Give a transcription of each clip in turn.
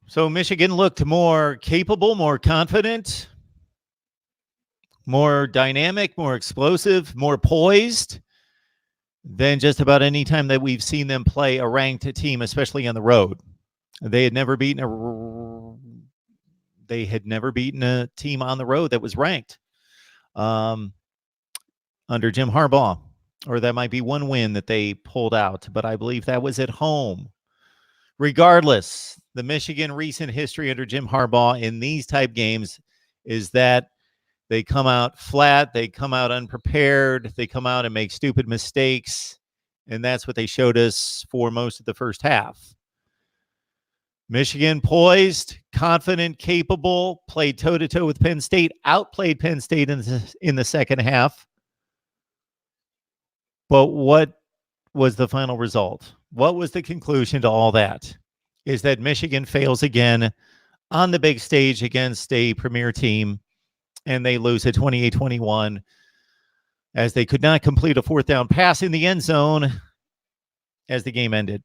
So Michigan looked more capable, more confident, more dynamic, more explosive, more poised than just about any time that we've seen them play a ranked team, especially on the road. They had never beaten a team on the road that was ranked under Jim Harbaugh, or that might be one win that they pulled out, but I believe that was at home. Regardless, the Michigan recent history under Jim Harbaugh in these type games is that they come out flat, they come out unprepared, they come out and make stupid mistakes, and that's what they showed us for most of the first half. Michigan poised, confident, capable, played toe-to-toe with Penn State, outplayed Penn State in the second half. But what was the final result? What was the conclusion to all that? Is that Michigan fails again on the big stage against a premier team, and they lose at 28-21 as they could not complete a fourth down pass in the end zone as the game ended.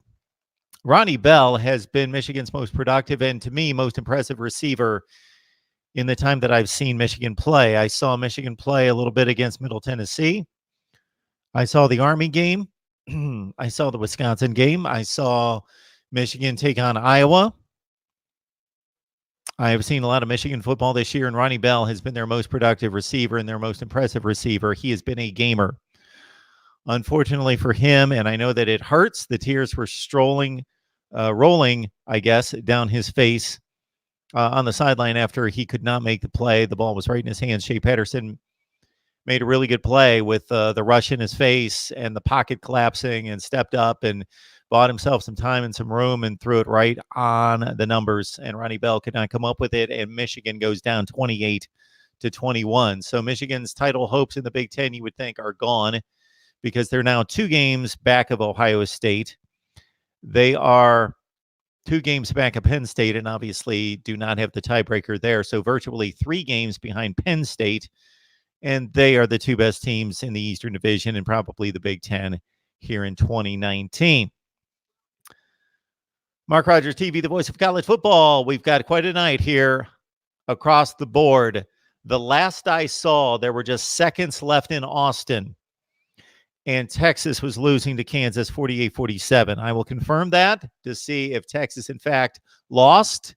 Ronnie Bell has been Michigan's most productive and, to me, most impressive receiver in the time that I've seen Michigan play. I saw Michigan play a little bit against Middle Tennessee. I saw the Army game. I saw the Wisconsin game. I saw Michigan take on Iowa. I have seen a lot of Michigan football this year, and Ronnie Bell has been their most productive receiver and their most impressive receiver. He has been a gamer. Unfortunately for him, and I know that it hurts, the tears were rolling, I guess, down his face on the sideline after he could not make the play. The ball was right in his hands. Shea Patterson made a really good play with the rush in his face and the pocket collapsing, and stepped up and bought himself some time and some room and threw it right on the numbers. And Ronnie Bell could not come up with it, and Michigan goes down 28-21. So Michigan's title hopes in the Big Ten, you would think, are gone, because they're now 2 games back of Ohio State. They are 2 games back of Penn State, and obviously do not have the tiebreaker there. So virtually 3 games behind Penn State, and they are the 2 best teams in the Eastern Division and probably the Big Ten here in 2019. Mark Rogers TV, the voice of college football. We've got quite a night here across the board. The last I saw, there were just seconds left in Austin, and Texas was losing to Kansas 48-47. I will confirm that to see if Texas, in fact, lost,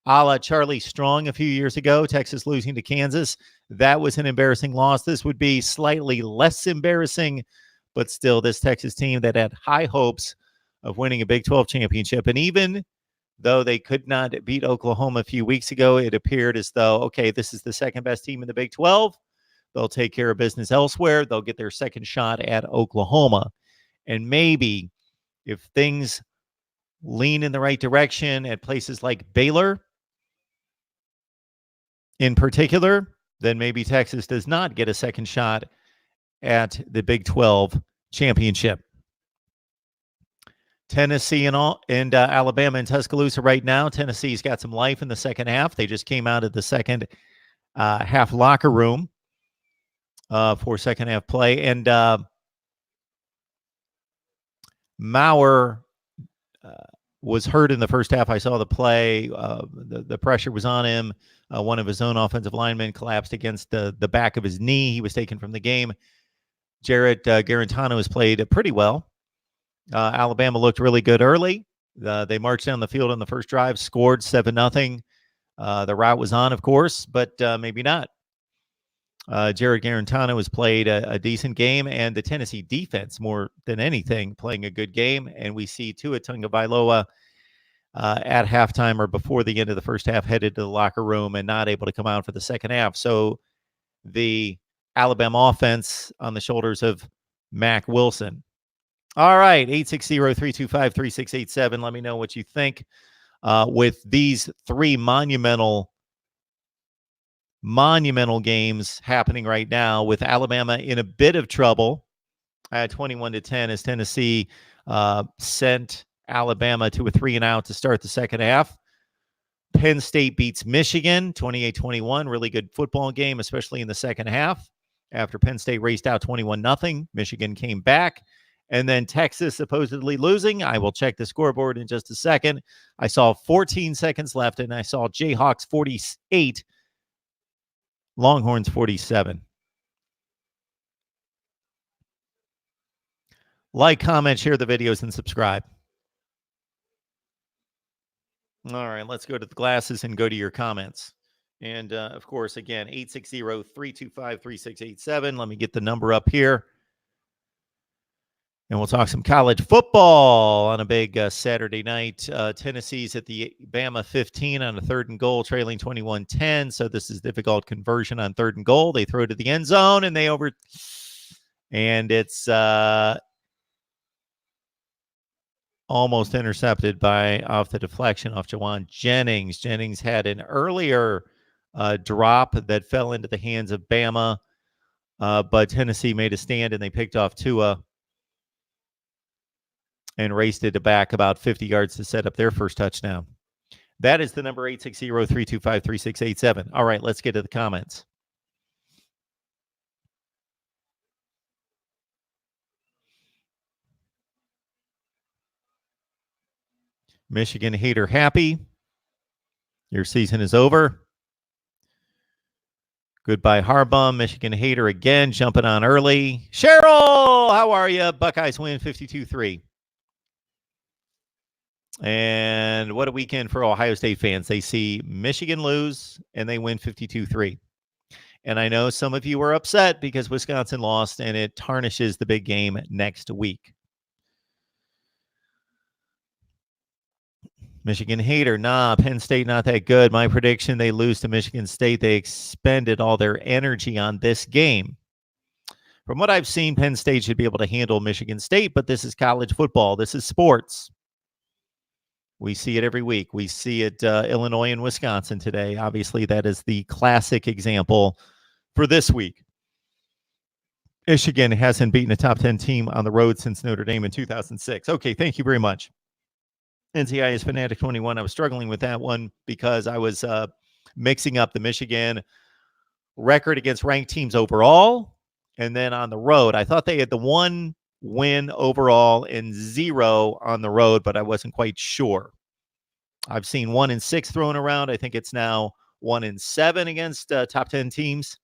a la Charlie Strong a few years ago, Texas losing to Kansas. That was an embarrassing loss. This would be slightly less embarrassing, but still, this Texas team that had high hopes of winning a Big 12 championship. And even though they could not beat Oklahoma a few weeks ago, it appeared as though, okay, this is the second best team in the Big 12. They'll take care of business elsewhere. They'll get their second shot at Oklahoma. And maybe if things lean in the right direction at places like Baylor in particular, then maybe Texas does not get a second shot at the Big 12 championship. Tennessee and Alabama and Tuscaloosa right now. Tennessee's got some life in the second half. They just came out of the second half locker room for second half play. And Maurer was hurt in the first half. I saw the play. The pressure was on him. One of his own offensive linemen collapsed against the back of his knee. He was taken from the game. Jarrett Garantano has played pretty well. Alabama looked really good early. They marched down the field on the first drive, scored 7-0. The route was on, of course, but maybe not. Jarrett Garantano has played a decent game, and the Tennessee defense, more than anything, playing a good game. And we see Tua Tagovailoa at halftime or before the end of the first half headed to the locker room and not able to come out for the second half. So the Alabama offense on the shoulders of Mack Wilson. All right, 860-325-3687. Let me know what you think with these 3 monumental games happening right now, with Alabama in a bit of trouble at 21-10 as Tennessee sent Alabama to a 3-and-out to start the second half. Penn State beats Michigan 28-21. Really good football game, especially in the second half. After Penn State raced out 21-0, Michigan came back And then Texas supposedly losing. I will check the scoreboard in just a second. I saw 14 seconds left, and I saw Jayhawks 48, Longhorns 47. Like, comment, share the videos, and subscribe. All right, let's go to the glasses and go to your comments. And, of course, again, 860-325-3687. Let me get the number up here. And we'll talk some college football on a big Saturday night. Tennessee's at the Bama 15 on a 3rd and goal, trailing 21-10. So this is difficult conversion on 3rd and goal. They throw to the end zone, and and it's almost intercepted off the deflection off Jawan Jennings. Jennings had an earlier drop that fell into the hands of Bama, but Tennessee made a stand, and they picked off Tua and raced it back about 50 yards to set up their first touchdown. That is the number 860-325-3687. All right, let's get to the comments. Michigan hater happy. Your season is over. Goodbye, Harbaugh. Michigan hater again, jumping on early. Sheryl, how are you? Buckeyes win 52-3. And what a weekend for Ohio State fans. They see Michigan lose, and they win 52-3. And I know some of you are upset because Wisconsin lost, and it tarnishes the big game next week. Michigan hater, nah, Penn State not that good. My prediction, they lose to Michigan State. They expended all their energy on this game. From what I've seen, Penn State should be able to handle Michigan State, but this is college football. This is sports. We see it every week. We see it Illinois and Wisconsin today. Obviously, that is the classic example for this week. Michigan hasn't beaten a top 10 team on the road since Notre Dame in 2006. Okay, thank you very much. NCIS Fanatic 21. I was struggling with that one because I was mixing up the Michigan record against ranked teams overall and then on the road. I thought they had the 1 win overall and 0 on the road, but I wasn't quite sure. I've seen 1-6 thrown around. I think it's now 1-7 against top 10 teams,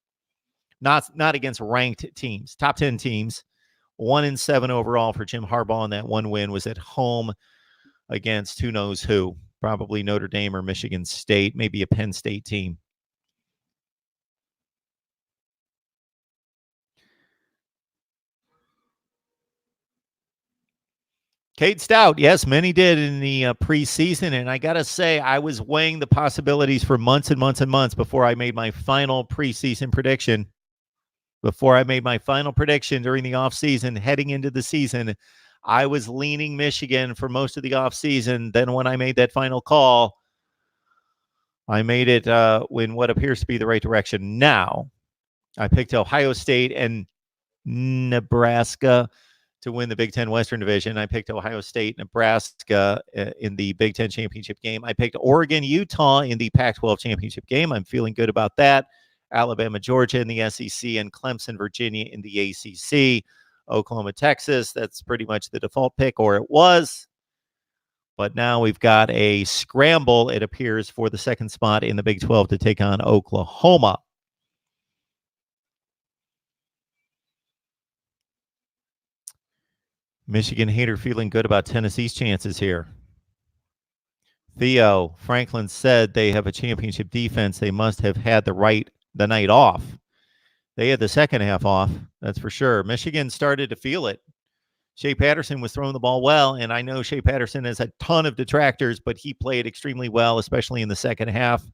not against ranked teams. Top 10 teams, 1-7 overall for Jim Harbaugh, and that 1 win was at home against who knows who, probably Notre Dame or Michigan State, maybe a Penn State team. Cade Stout, yes, many did in the preseason, and I got to say, I was weighing the possibilities for months and months and months before I made my final preseason prediction. Before I made my final prediction during the offseason, heading into the season, I was leaning Michigan for most of the offseason. Then when I made that final call, I made it in what appears to be the right direction. Now, I picked Ohio State and Nebraska to win the Big Ten Western Division. I picked Ohio State, Nebraska in the Big Ten Championship game. I picked Oregon, Utah in the Pac-12 Championship game. I'm feeling good about that. Alabama, Georgia in the SEC, and Clemson, Virginia in the ACC. Oklahoma, Texas, that's pretty much the default pick, or it was. But now we've got a scramble, it appears, for the second spot in the Big 12 to take on Oklahoma. Michigan hater feeling good about Tennessee's chances here. Theo Franklin said they have a championship defense. They must have had the night off. They had the second half off, that's for sure. Michigan started to feel it. Shea Patterson was throwing the ball well, and I know Shea Patterson has a ton of detractors, but he played extremely well, especially in the second half.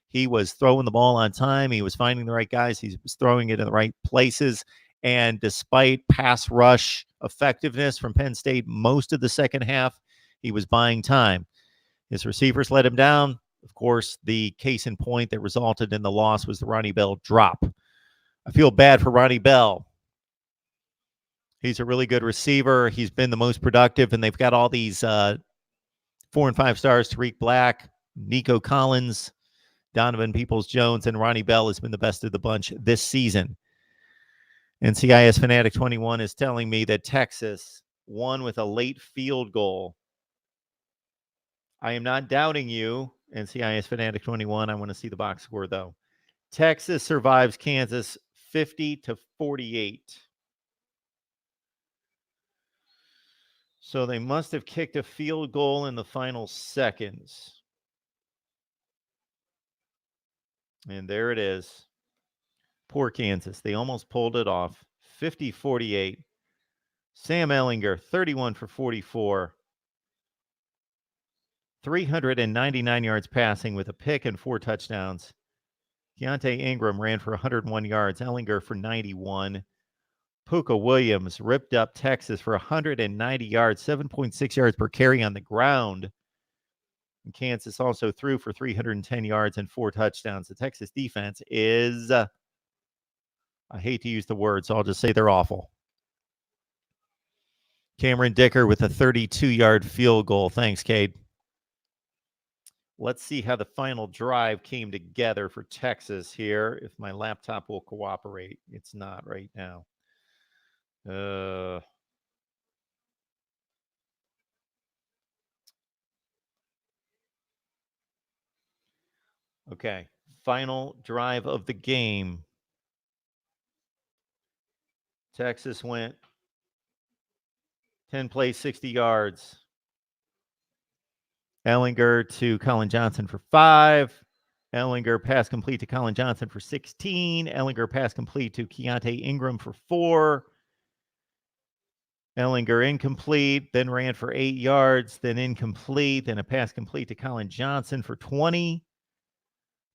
He was throwing the ball on time. He was finding the right guys. He was throwing it in the right places. And despite pass rush effectiveness from Penn State most of the second half, he was buying time. His receivers let him down. Of course, the case in point that resulted in the loss was the Ronnie Bell drop. I feel bad for Ronnie Bell. He's a really good receiver. He's been the most productive, and they've got all these 4 and 5 stars, Tariq Black, Nico Collins, Donovan Peoples-Jones, and Ronnie Bell has been the best of the bunch this season. NCIS Fanatic 21 is telling me that Texas won with a late field goal. I am not doubting you, NCIS Fanatic 21. I want to see the box score, though. Texas survives Kansas 50-48. So they must have kicked a field goal in the final seconds. And there it is. Poor Kansas. They almost pulled it off. 50-48. Sam Ehlinger, 31 for 44. 399 yards passing with a pick and 4 touchdowns. Keontae Ingram ran for 101 yards. Ehlinger for 91. Puka Williams ripped up Texas for 190 yards, 7.6 yards per carry on the ground. And Kansas also threw for 310 yards and 4 touchdowns. The Texas defense is, I hate to use the word, so I'll just say they're awful. Cameron Dicker with a 32-yard field goal. Thanks, Cade. Let's see how the final drive came together for Texas here, if my laptop will cooperate. It's not right now. Okay, final drive of the game. Texas went 10 plays, 60 yards. Ehlinger to Colin Johnson for 5. Ehlinger pass complete to Colin Johnson for 16. Ehlinger pass complete to Keontae Ingram for 4. Ehlinger incomplete, then ran for 8 yards, then incomplete, then a pass complete to Colin Johnson for 20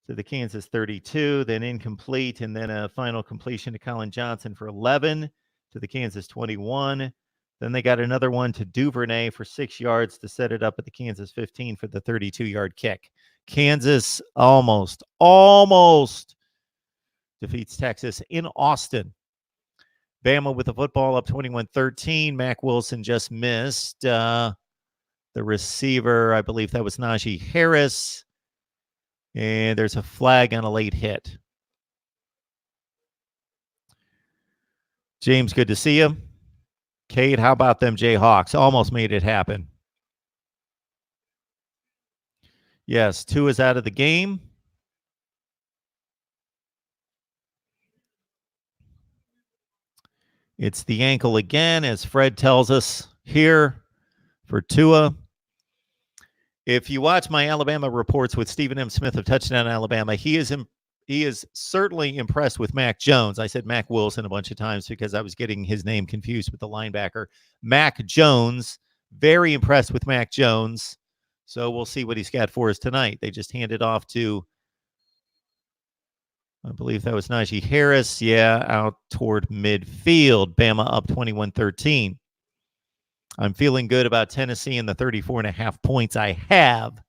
to the Kansas 32, then incomplete, and then a final completion to Colin Johnson for 11 to the Kansas 21. Then they got another one to Duvernay for 6 yards to set it up at the Kansas 15 for the 32-yard kick. Kansas almost defeats Texas in Austin. Bama with the football up 21-13. Mac Wilson just missed. The receiver, I believe that was Najee Harris. And there's a flag on a late hit. James, good to see you. Cade, how about them Jayhawks? Almost made it happen. Yes, Tua is out of the game. It's the ankle again, as Fred tells us here for Tua. If you watch my Alabama reports with Stephen M. Smith of Touchdown Alabama, he is certainly impressed with Mac Jones. I said Mac Wilson a bunch of times because I was getting his name confused with the linebacker. Mac Jones, very impressed with Mac Jones. So we'll see what he's got for us tonight. They just handed off to, I believe that was Najee Harris. Yeah, out toward midfield. Bama up 21-13. I'm feeling good about Tennessee and the 34.5 points I have.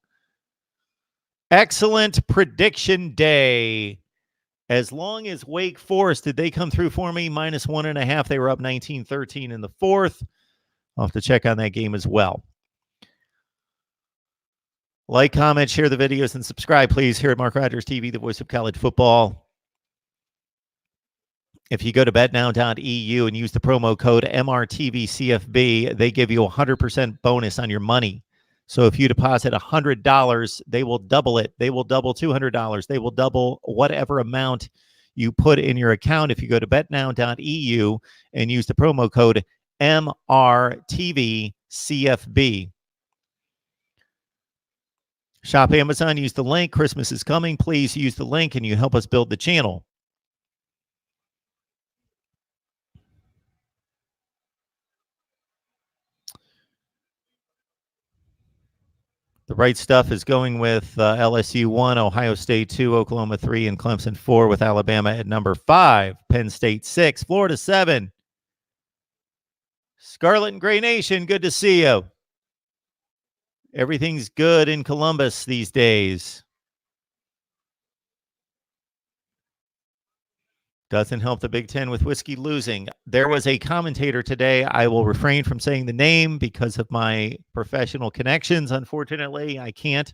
Excellent prediction day. As long as Wake Forest, did they come through for me? -1.5. They were up 19-13 in the fourth. I'll have to check on that game as well. Like, comment, share the videos, and subscribe, please, here at Mark Rogers TV, the voice of college football. If you go to betnow.eu and use the promo code MRTVCFB, they give you a 100% bonus on your money. So if you deposit $100, they will double it. They will double $200. They will double whatever amount you put in your account if you go to betnow.eu and use the promo code MRTVCFB. Shop Amazon, use the link. Christmas is coming. Please use the link and you help us build the channel. The right stuff is going with LSU 1, Ohio State 2, Oklahoma 3, and Clemson 4 with Alabama at number 5, Penn State 6, Florida 7. Scarlet and Gray Nation, good to see you. Everything's good in Columbus these days. Doesn't help the Big Ten with whiskey losing. There was a commentator today. I will refrain from saying the name because of my professional connections. Unfortunately, I can't.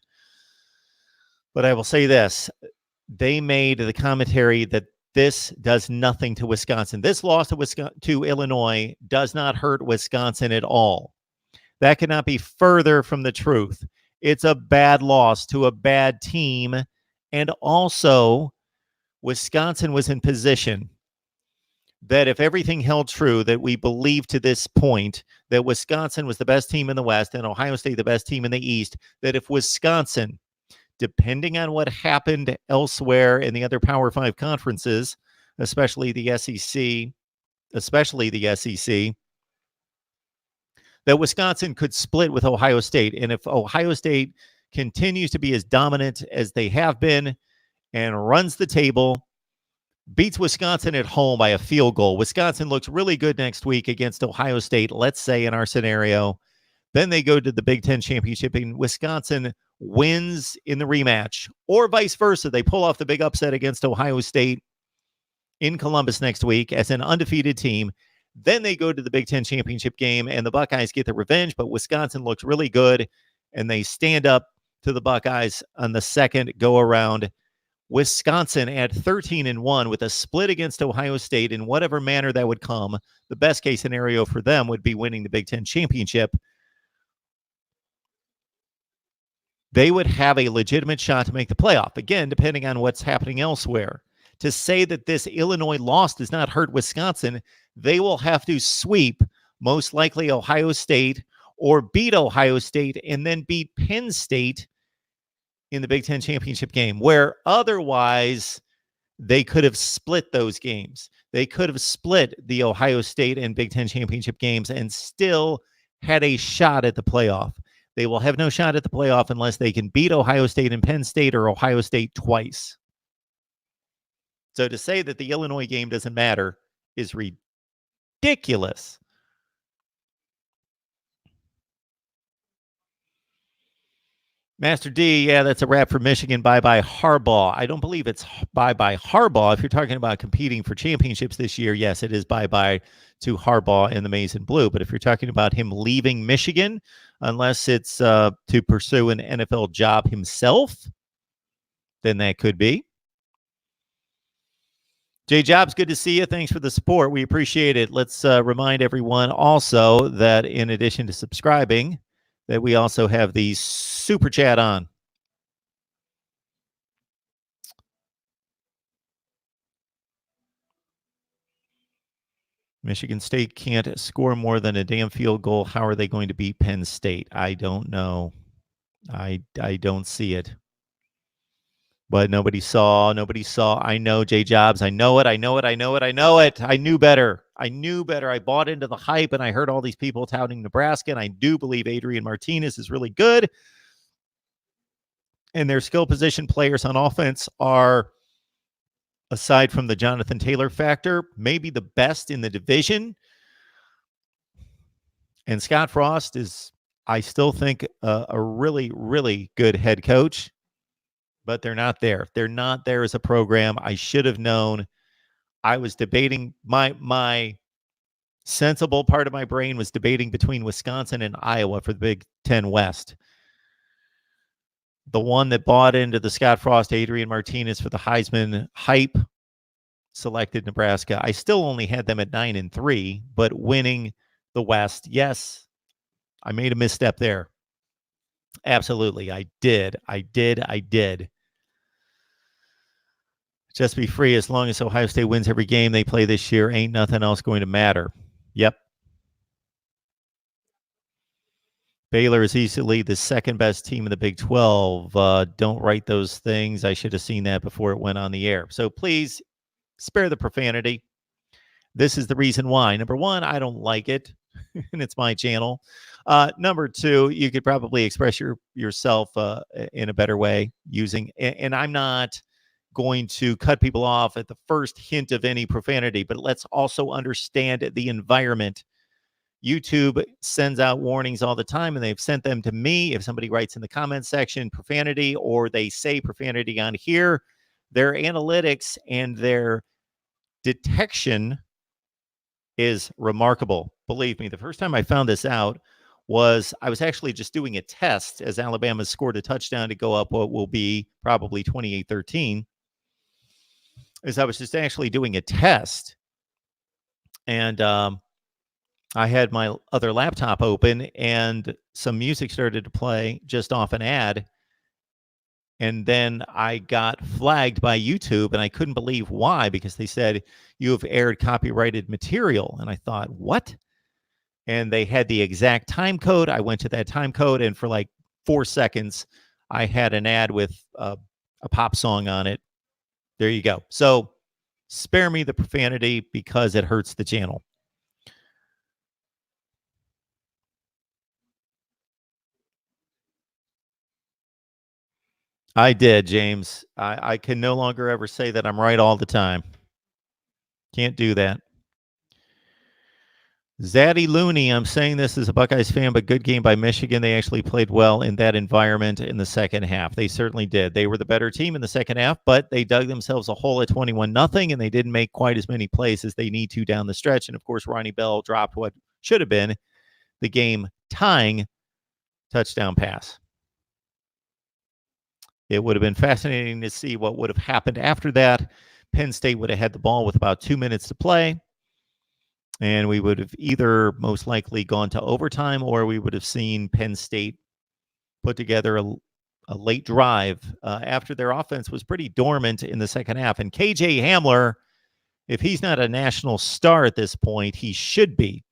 But I will say this. They made the commentary that this does nothing to Wisconsin. This loss to Illinois does not hurt Wisconsin at all. That cannot be further from the truth. It's a bad loss to a bad team. And also, Wisconsin was in position that if everything held true, that we believe to this point, that Wisconsin was the best team in the West and Ohio State the best team in the East, that if Wisconsin, depending on what happened elsewhere in the other Power 5 conferences, especially the SEC, that Wisconsin could split with Ohio State. And if Ohio State continues to be as dominant as they have been and runs the table, beats Wisconsin at home by a field goal, Wisconsin looks really good next week against Ohio State, let's say in our scenario. Then they go to the Big Ten championship and Wisconsin wins in the rematch, or vice versa. They pull off the big upset against Ohio State in Columbus next week as an undefeated team. Then they go to the Big Ten championship game and the Buckeyes get the revenge, but Wisconsin looks really good and they stand up to the Buckeyes on the second go around. Wisconsin at 13-1 with a split against Ohio State in whatever manner that would come. The best case scenario for them would be winning the Big Ten championship. They would have a legitimate shot to make the playoff. Again, depending on what's happening elsewhere. To say that this Illinois loss does not hurt Wisconsin, they will have to sweep most likely Ohio State or beat Ohio State and then beat Penn State in the Big Ten championship game, where otherwise they could have split those games. They could have split the Ohio State and Big Ten championship games and still had a shot at the playoff. They will have no shot at the playoff unless they can beat Ohio State and Penn State or Ohio State twice. So to say that the Illinois game doesn't matter is ridiculous. Master D, yeah, that's a wrap for Michigan. Bye-bye Harbaugh. I don't believe it's bye-bye Harbaugh. If you're talking about competing for championships this year, yes, it is bye-bye to Harbaugh in the maize and blue. But if you're talking about him leaving Michigan, unless it's to pursue an NFL job himself, then that could be. J Jobs, good to see you. Thanks for the support. We appreciate it. Let's remind everyone also that in addition to subscribing, that we also have the super chat on. Michigan State can't score more than a damn field goal. How are they going to beat Penn State? I don't know. I don't see it. But nobody saw. I know, J Jobs. I know it. I knew better. I bought into the hype, and I heard all these people touting Nebraska, and I do believe Adrian Martinez is really good. And their skill position players on offense are, aside from the Jonathan Taylor factor, maybe the best in the division. And Scott Frost is, I still think, a really, really good head coach. But they're not there. They're not there as a program. I should have known. I was debating. My sensible part of my brain was debating between Wisconsin and Iowa for the Big Ten West. The one that bought into the Scott Frost, Adrian Martinez for the Heisman hype selected Nebraska. I still only had them at 9-3, but winning the West. Yes, I made a misstep there. Absolutely. I did. Just be free as long as Ohio State wins every game they play this year. Ain't nothing else going to matter. Yep. Baylor is easily the second best team in the Big 12. Don't write those things. I should have seen that before it went on the air. So please spare the profanity. This is the reason why. Number one, I don't like it, and it's my channel. Number two, you could probably express yourself in a better way using, and I'm not going to cut people off at the first hint of any profanity, but let's also understand the environment. YouTube sends out warnings all the time, and they've sent them to me. If somebody writes in the comments section profanity, or they say profanity on here, their analytics and their detection is remarkable. Believe me, the first time I found this out was I was actually just doing a test as Alabama scored a touchdown to go up what will be probably 28-13. is I was just actually doing a test, and I had my other laptop open, and some music started to play just off an ad. And then I got flagged by YouTube, and I couldn't believe why, because they said, you have aired copyrighted material. And I thought, what? And they had the exact time code. I went to that time code, and for like 4 seconds, I had an ad with a pop song on it. There you go. So spare me the profanity because it hurts the channel. I did, James. I can no longer ever say that I'm right all the time. Can't do that. Zaddy Looney, I'm saying this as a Buckeyes fan, but good game by Michigan. They actually played well in that environment in the second half. They certainly did. They were the better team in the second half, but they dug themselves a hole at 21-0, and they didn't make quite as many plays as they need to down the stretch. And of course, Ronnie Bell dropped what should have been the game tying touchdown pass. It would have been fascinating to see what would have happened after that. Penn State would have had the ball with about 2 minutes to play, and we would have either most likely gone to overtime, or we would have seen Penn State put together a late drive after their offense was pretty dormant in the second half. And KJ Hamler, if he's not a national star at this point, he should be.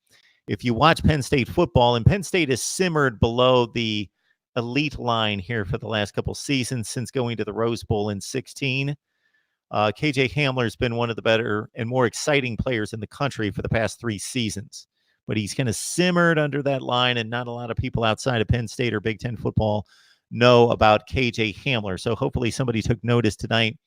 If you watch Penn State football, and Penn State has simmered below the elite line here for the last couple seasons since going to the Rose Bowl in 2016. KJ Hamler has been one of the better and more exciting players in the country for the past 3 seasons. But he's kind of simmered under that line, and not a lot of people outside of Penn State or Big Ten football know about KJ Hamler. So hopefully somebody took notice tonight,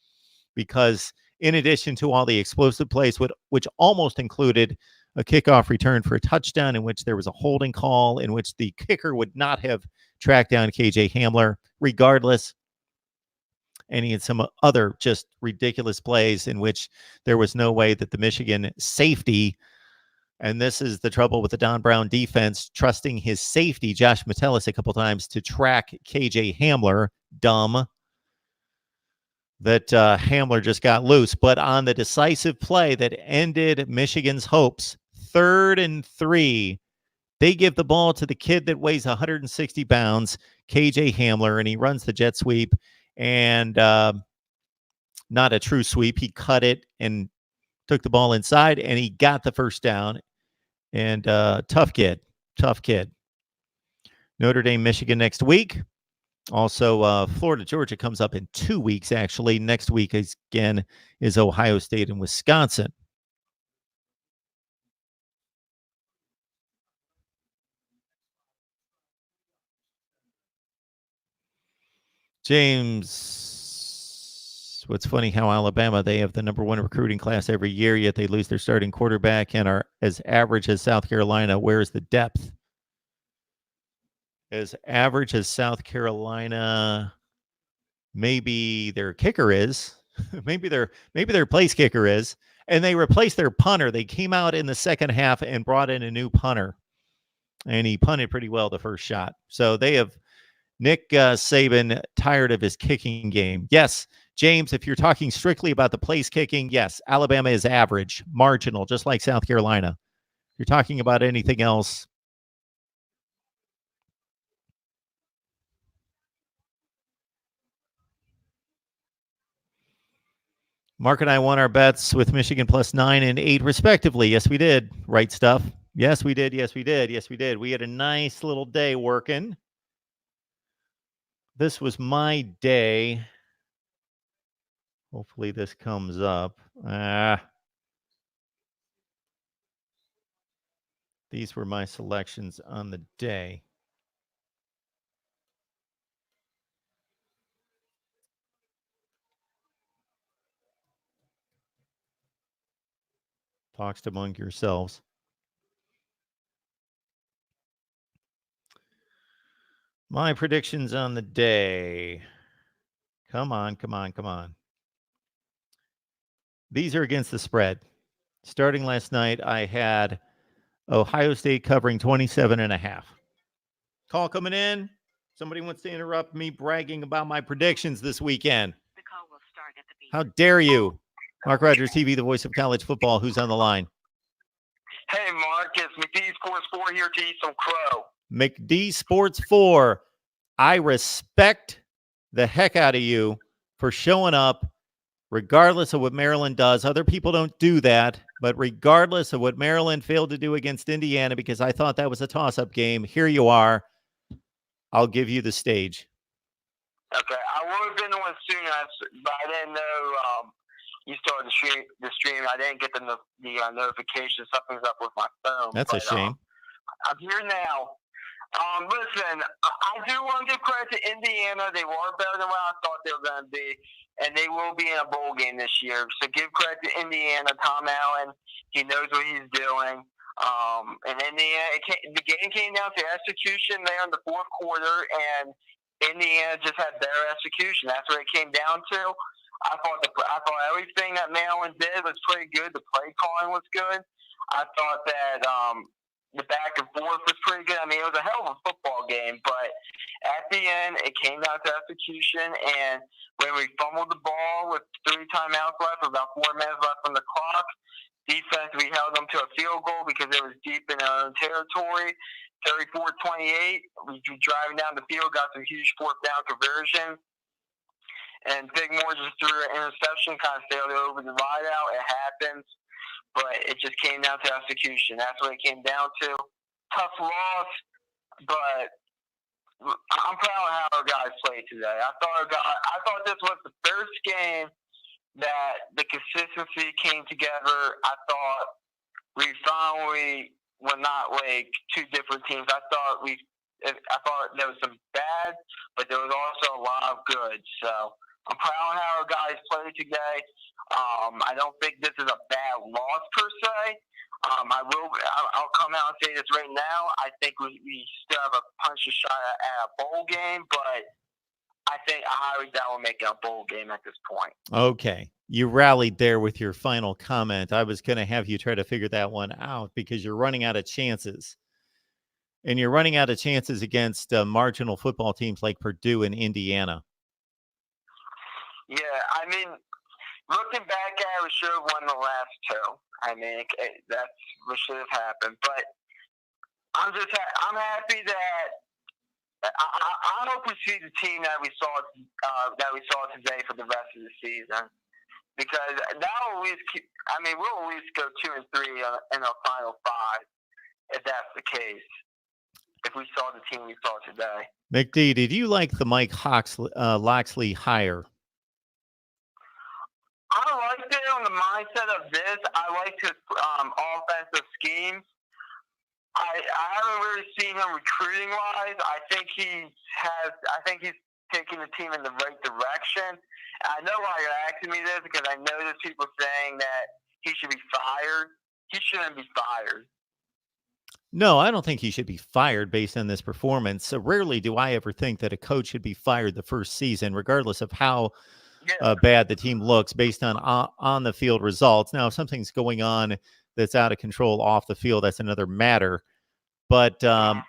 because in addition to all the explosive plays, which almost included a kickoff return for a touchdown in which there was a holding call in which the kicker would not have tracked down KJ Hamler regardless. And he had some other just ridiculous plays in which there was no way that the Michigan safety, and this is the trouble with the Don Brown defense, trusting his safety, Josh Metellus, a couple times to track KJ Hamler, dumb, that Hamler just got loose. But on the decisive play that ended Michigan's hopes, 3rd and 3, they give the ball to the kid that weighs 160 pounds, KJ Hamler, and he runs the jet sweep. And not a true sweep. He cut it and took the ball inside, and he got the first down. And tough kid. Notre Dame, Michigan next week. Also, Florida, Georgia comes up in 2 weeks, actually. Next week, again, is Ohio State and Wisconsin. James, what's funny how Alabama, they have the number 1 recruiting class every year, yet they lose their starting quarterback and are as average as South Carolina. Where is the depth? As average as South Carolina, maybe their kicker is. maybe their place kicker is. And they replaced their punter. They came out in the second half and brought in a new punter, and he punted pretty well the first shot. So they have Nick Saban tired of his kicking game. Yes, James, if you're talking strictly about the place kicking, yes, Alabama is average, marginal, just like South Carolina. If you're talking about anything else, Mark and I won our bets with Michigan plus 9 and 8, respectively. Yes, we did. Right stuff. Yes, we did. Yes, we did. Yes, we did. We had a nice little day working. This was my day. Hopefully this comes up. These were my selections on the day. Talks among yourselves. My predictions on the day. Come on. These are against the spread. Starting last night, I had Ohio State covering 27.5. Call coming in. Somebody wants to interrupt me bragging about my predictions this weekend. The call will start at the beat. How dare you? Mark Rogers TV, the voice of college football. Who's on the line? Hey, Mark, it's McD Sports 4 here to eat some crow. McD Sports 4. I respect the heck out of you for showing up regardless of what Maryland does. Other people don't do that, but regardless of what Maryland failed to do against Indiana, because I thought that was a toss-up game, here you are. I'll give you the stage. Okay, I would have been on soon, but I didn't know you started the stream. I didn't get the notification. Something's up with my phone. That's a shame. I'm here now. Listen, I do want to give credit to Indiana. They were better than what I thought they were going to be, and they will be in a bowl game this year. So give credit to Indiana. Tom Allen, he knows what he's doing. And Indiana, the game came down to execution there in the fourth quarter, and Indiana just had better execution. That's what it came down to. I thought everything that Maryland did was pretty good. The play calling was good. I thought that the back and forth was pretty good. I mean, it was a hell of a football game, but at the end, it came down to execution. And when we fumbled the ball with 3 timeouts left, about 4 minutes left on the clock, defense, we held them to a field goal because it was deep in our own territory. 34-28. We were driving down the field, got some huge fourth down conversion. And Bigmore just threw an interception, kind of sailed over the wideout. It happens. But it just came down to execution. That's what it came down to. Tough loss, but I'm proud of how our guys played today. I thought this was the first game that the consistency came together. I thought we finally were not like 2 different teams. I thought there was some bad, but there was also a lot of good. So I'm proud of how our guys played today. I don't think this is a bad loss per se. I'll come out and say this right now. I think we still have a punch a shot at a bowl game, but I think I highly doubt we're making a bowl game at this point. Okay. You rallied there with your final comment. I was going to have you try to figure that one out because you're running out of chances. And you're running out of chances against marginal football teams like Purdue and Indiana. Yeah, I mean, looking back at it, we should have won the last 2. I mean, that's what should have happened. But I'm happy that I hope we see the team that we saw today for the rest of the season, because that'll at least we'll at least go 2-3 in our final 5 if that's the case. If we saw the team we saw today. McD, did you like the Mike Loxley hire? I liked it on the mindset of this. I liked his offensive schemes. I haven't really seen him recruiting wise. I think he's taking the team in the right direction. And I know why you're asking me this, because I know there's people saying that he should be fired. He shouldn't be fired. No, I don't think he should be fired based on this performance. So rarely do I ever think that a coach should be fired the first season, regardless of how bad the team looks based on the field results. Now, if something's going on that's out of control off the field, that's another matter. But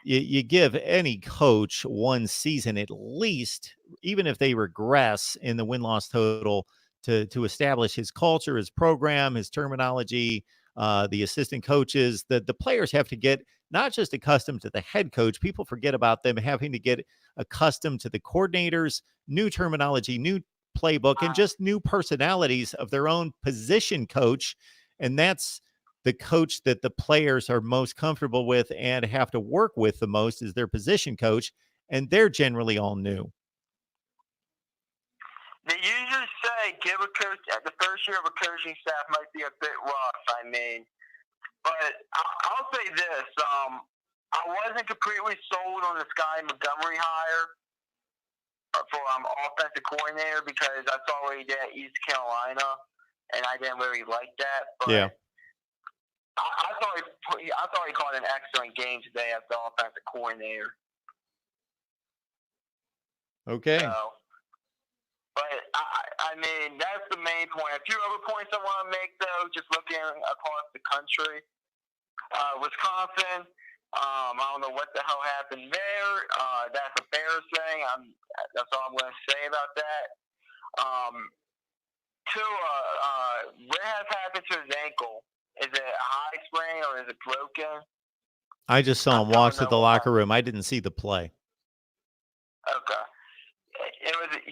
you give any coach 1 season at least, even if they regress in the win-loss total, to establish his culture, his program, his terminology. The assistant coaches, the players have to get not just accustomed to the head coach. People forget about them having to get accustomed to the coordinators, new terminology, new playbook, and just new personalities of their own position coach. And that's the coach that the players are most comfortable with and have to work with the most is their position coach. And they're generally all new. They usually say give a coach at the first year of a coaching staff might be a bit rough. I mean, but I'll say this: I wasn't completely sold on this guy Montgomery hire for offensive coordinator, because I saw what he did at East Carolina, and I didn't really like that. But yeah, I thought he called an excellent game today as the offensive coordinator. Okay. So, but, I mean, that's the main point. A few other points I want to make, though, just looking across the country. Wisconsin, I don't know what the hell happened there. That's embarrassing. That's all I'm going to say about that. what has happened to his ankle? Is it a high sprain or is it broken? I just saw him walk to the locker room. I didn't see the play. Okay.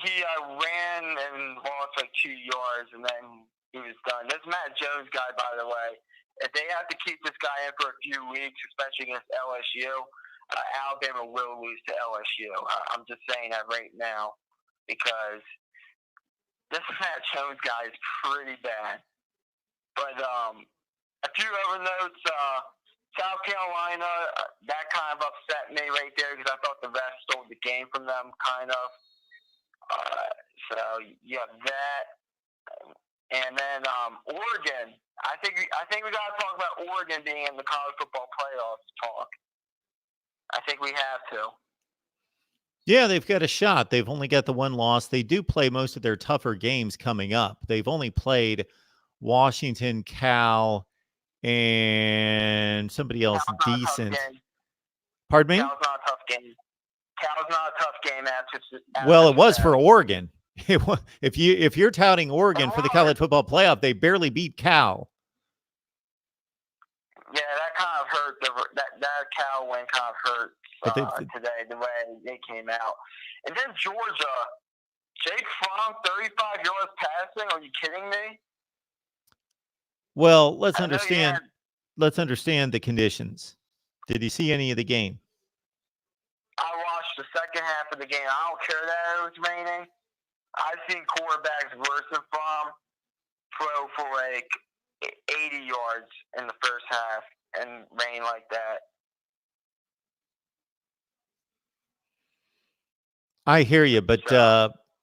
He ran and lost like 2 yards, and then he was done. This Matt Jones guy, by the way, if they have to keep this guy in for a few weeks, especially against LSU, Alabama will lose to LSU. I'm just saying that right now because this Matt Jones guy is pretty bad. But a few other notes. South Carolina, that kind of upset me right there because I thought the refs stole the game from them, kind of. So you have that, and then Oregon. I think we got to talk about Oregon being in the college football playoffs talk. I think we have to. Yeah, they've got a shot. They've only got the one loss. They do play most of their tougher games coming up. They've only played Washington, Cal, and somebody else decent. Pardon me? Cal's not a tough game. Cal's not a tough game after well, it was for Oregon. If you're touting Oregon for the college football playoff, they barely beat Cal. Yeah, that kind of hurt. That Cal win kind of hurt today, the way they came out. And then Georgia, Jake Fromm, 35 yards passing. Are you kidding me? Well, let's understand the conditions. Did you see any of the game? I watched the second half of the game. I don't care that it was raining. I've seen quarterbacks worse than Fromm throw for like 80 yards in the first half and rain like that. I hear you, but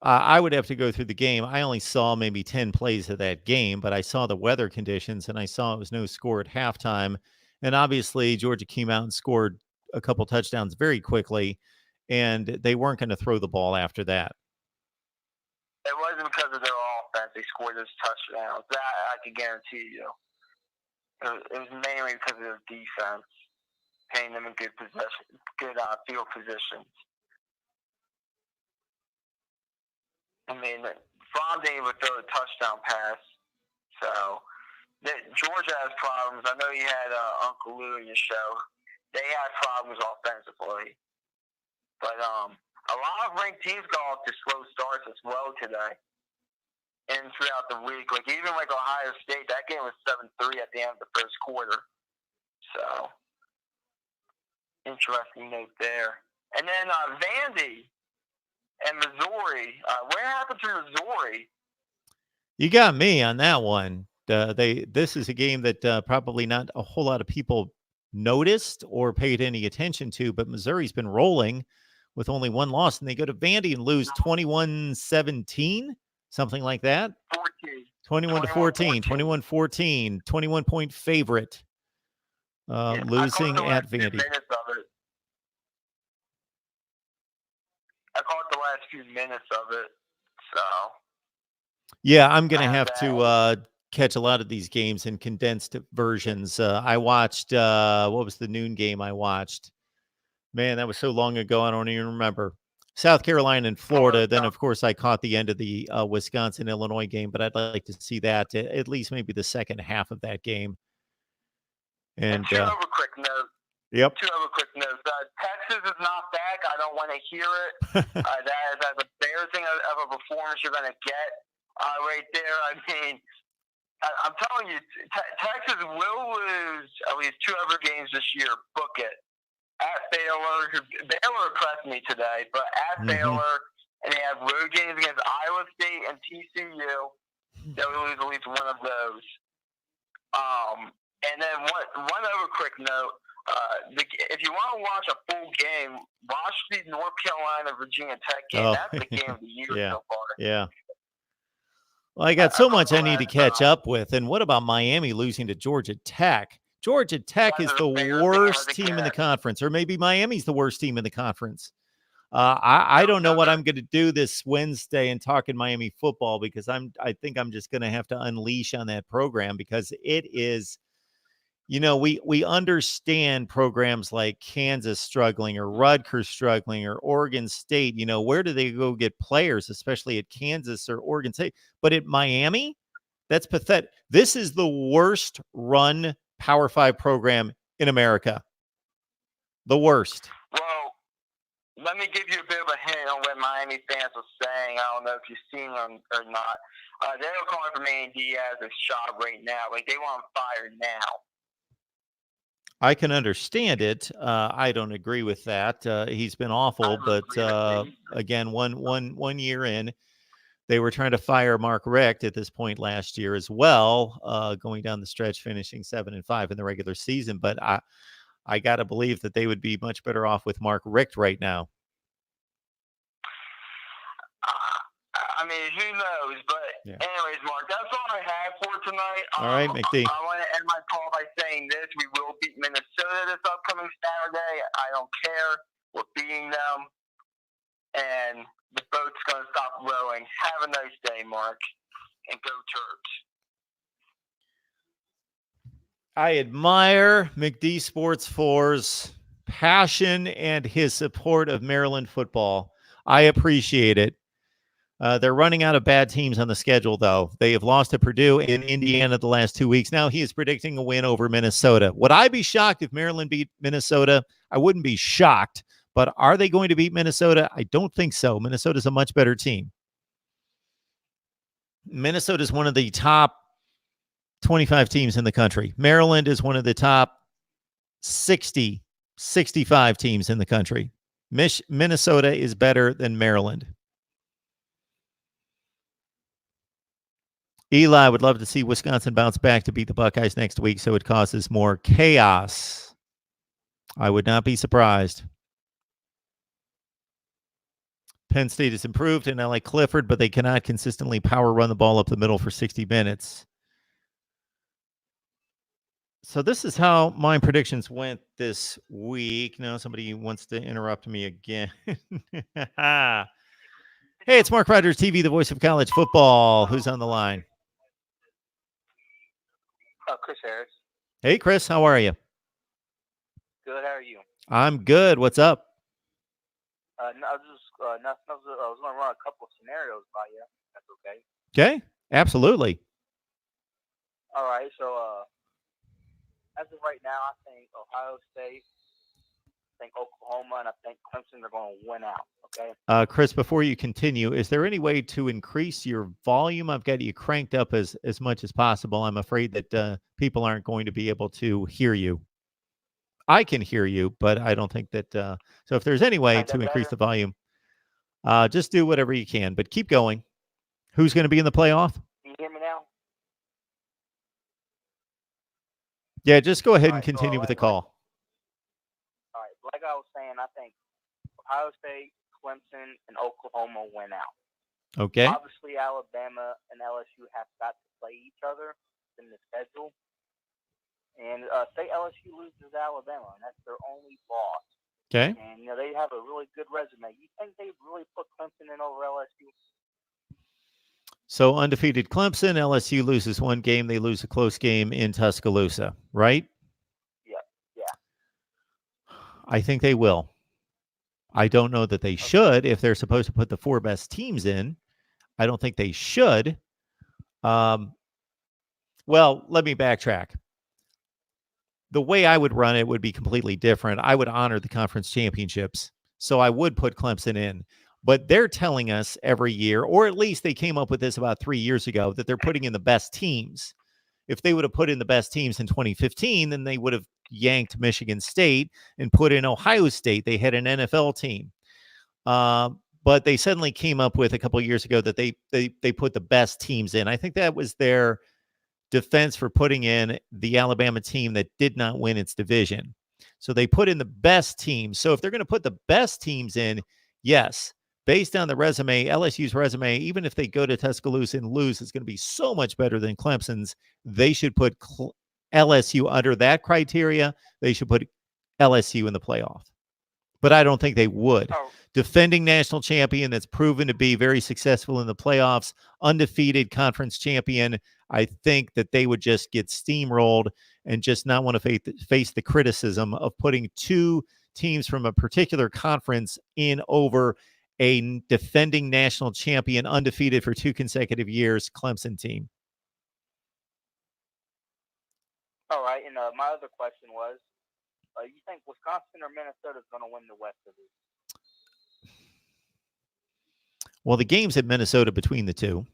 I would have to go through the game. I only saw maybe 10 plays of that game, but I saw the weather conditions, and I saw it was no score at halftime. And obviously, Georgia came out and scored a couple touchdowns very quickly, and they weren't going to throw the ball after that. It wasn't because of their offense. They scored those touchdowns. That I can guarantee you. It was mainly because of their defense, paying them in good field positions. I mean, Fromm didn't even throw a touchdown pass. So, Georgia has problems. I know you had Uncle Lou in your show. They had problems offensively. But a lot of ranked teams got off to slow starts as well today and throughout the week. Like, even like Ohio State, that game was 7-3 at the end of the first quarter. So, interesting note there. And then Vandy and Missouri. What happened to Missouri? You got me on that one. This is a game that probably not a whole lot of people noticed or paid any attention to, but Missouri's been rolling with only one loss, and they go to Vandy and lose 21-17, something like that. 21-14, 21-14, 21-point favorite, losing at Vandy. I caught the last few minutes of it, so. Yeah, I'm going to have to catch a lot of these games in condensed versions. I watched, what was the noon game I watched? Man, that was so long ago, I don't even remember. South Carolina and Florida. Then, of course, I caught the end of the Wisconsin-Illinois game, but I'd like to see that, at least maybe the second half of that game. And two other quick notes. Yep. Two other quick notes. Texas is not back. I don't want to hear it. That is as embarrassing of a performance you're going to get right there. I mean, I'm telling you, Texas will lose at least two other games this year. Book it. At Baylor. Baylor impressed me today, but at Baylor, and they have road games against Iowa State and TCU. They'll lose at least one of those. And then one other quick note. If you want to watch a full game, watch the North Carolina Virginia Tech game. That's the game of the year so far. Yeah. Well, I got so much I need to catch up with. And what about Miami losing to Georgia Tech? Georgia Tech is the worst team in the conference, or maybe Miami's the worst team in the conference. I don't know what I'm going to do this Wednesday and talking Miami football, because I think I'm just going to have to unleash on that program, because it is we understand programs like Kansas struggling or Rutgers struggling or Oregon State. Where do they go get players, especially at Kansas or Oregon State? But at Miami, that's pathetic. This is the worst run Power 5 program in America. The worst. Well, let me give you a bit of a hint on what Miami fans are saying. I don't know if you've seen them or not. They're calling for Manny Diaz a shot right now. Like, they want him fired now. I can understand it. I don't agree with that. He's been awful, but again, one year in, they were trying to fire Mark Richt at this point last year as well, going down the stretch, finishing 7-5 in the regular season. But I got to believe that they would be much better off with Mark Richt right now. I mean, who knows? But anyways, Mark, that's all I have for tonight. All right, McD. I want to end my call by saying this. We will beat Minnesota this upcoming Saturday. I don't care. We're beating them. And the boat's going to stop rowing. Have a nice day, Mark. And go Terps. I admire McD Sports 4's passion and his support of Maryland football. I appreciate it. They're running out of bad teams on the schedule, though. They have lost to Purdue and Indiana the last 2 weeks. Now he is predicting a win over Minnesota. Would I be shocked if Maryland beat Minnesota? I wouldn't be shocked. But are they going to beat Minnesota? I don't think so. Minnesota's a much better team. Minnesota is one of the top 25 teams in the country. Maryland is one of the top 60, 65 teams in the country. Minnesota is better than Maryland. Eli would love to see Wisconsin bounce back to beat the Buckeyes next week, so it causes more chaos. I would not be surprised. Penn State has improved in L.A. Clifford, but they cannot consistently power run the ball up the middle for 60 minutes. So this is how my predictions went this week. Now somebody wants to interrupt me again. Hey, it's Mark Rogers TV, the voice of college football. Who's on the line? Chris Harris. Hey, Chris, how are you? Good. How are you? I'm good. What's up? I was going to run a couple of scenarios by you. That's okay. Okay, absolutely. All right. So, as of right now, I think Ohio State, I think Oklahoma, and I think Clemson are going to win out. Okay. Chris, before you continue, is there any way to increase your volume? I've got you cranked up as much as possible. I'm afraid that people aren't going to be able to hear you. I can hear you, but I don't think that. So if there's any way to increase the volume, just do whatever you can. But keep going. Who's going to be in the playoff? Can you hear me now? Yeah, just go ahead and continue with the call. All right. Like I was saying, I think Ohio State, Clemson, and Oklahoma win out. Okay. Obviously, Alabama and LSU have got to play each other in the schedule. And say LSU loses to Alabama, and that's their only loss. Okay. And, they have a really good resume. You think they'd really put Clemson in over LSU? So undefeated Clemson, LSU loses one game. They lose a close game in Tuscaloosa, right? Yeah. I think they will. I don't know that they should if they're supposed to put the four best teams in. I don't think they should. Well, let me backtrack. The way I would run it would be completely different. I would honor the conference championships. So I would put Clemson in. But they're telling us every year, or at least they came up with this about 3 years ago, that they're putting in the best teams. If they would have put in the best teams in 2015, then they would have yanked Michigan State and put in Ohio State. They had an NFL team. But they suddenly came up with a couple of years ago that they put the best teams in. I think that was their defense for putting in the Alabama team that did not win its division. So they put in the best teams. So if they're going to put the best teams in, yes, based on the resume, LSU's resume, even if they go to Tuscaloosa and lose, it's going to be so much better than Clemson's. They should put LSU under that criteria. They should put LSU in the playoff. But I don't think they would. Oh. Defending national champion that's proven to be very successful in the playoffs, undefeated conference champion, I think that they would just get steamrolled and just not want to face the criticism of putting two teams from a particular conference in over a defending national champion, undefeated for 2 consecutive years, Clemson team. All right, and my other question was, you think Wisconsin or Minnesota is going to win the West of this? Well, the game's at Minnesota between the two.